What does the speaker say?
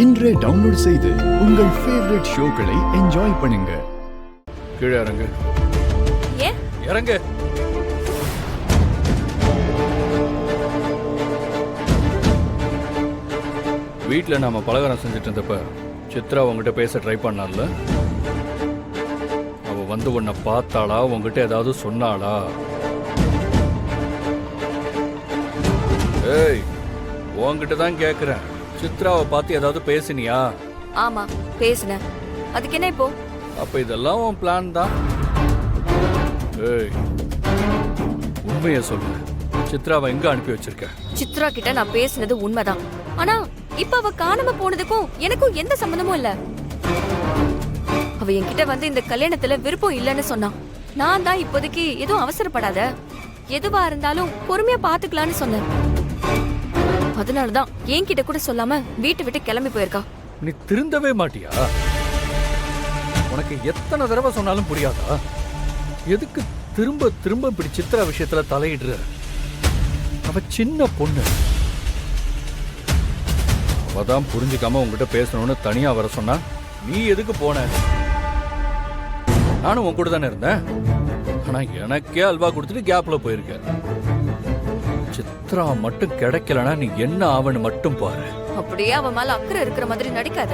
இன்றே டவுன்லோட் செய்து உங்கள் ஃபேவரட் ஷோக்களை என்ஜாய் பண்ணுங்க. கீழே இறங்கு. ஏன் இறங்கு. வீட்டில் நாம பலகாரம் செஞ்சுட்டு இருந்தப்ப சித்ரா உங்ககிட்ட பேச ட்ரை பண்ணால, அவ வந்து உன்னை பார்த்தாளா, உங்ககிட்ட ஏதாவது சொன்னாளா? ஏய், உன்கிட்ட தான் கேக்குறேன். சித்ராவை பார்த்து ஏதாவது பேசினியா? ஆமா பேசுனேன். அதுக்கு என்ன இப்போ? அப்ப இதெல்லாம் உன் பிளான் தான். ஏய், உண்மையை சொல்லு. சித்ராவை எங்க அனுப்பி வச்சிருக்க? சித்ரா கிட்ட நான் பேசினது உண்மைதான். ஆனா இப்ப அவ காணாம போனதுக்கும் எனக்கும் எந்த சம்பந்தமும் இல்ல. அவ என்கிட்ட வந்து இந்த கல்யாணத்துல விருப்பம் இல்லைன்னு சொன்னான். நான் தான் இப்போதைக்கு எதுவும் அவசரப்படாத, எதுவா இருந்தாலும் பொறுமையா பாத்துக்கலான்னு சொன்னேன். அதனாலதான் என்கிட்ட கூட சொல்லாம வீட்டை விட்டு கிளம்பி போயிருக்கா. நீ திருந்தவே மாட்டியா? உனக்கு எத்தனை தடவை சொன்னாலும் புரியாதா? எதுக்கு திரும்ப திரும்ப இப்படி சித்ரா விஷயத்துல தலையிடுற? அவ சின்ன பொண்ணு. அவதான் புரிஞ்சுக்காம உங்ககிட்ட பேசணும்னு தனியா வர சொன்னா நீ எதுக்கு போன? நானும் உன் கூட தானே இருந்தேன். ஆனா எனக்கே அல்வா கொடுத்துட்டு கேப்ல போயிருக்க. சித்ரா மட்டும் கிடைக்கலனா நீ என்ன ஆவன்னு மட்டும் பாரு. அப்படியே அவ மேல அக்கறை இருக்கிற மாதிரி நடிக்காத.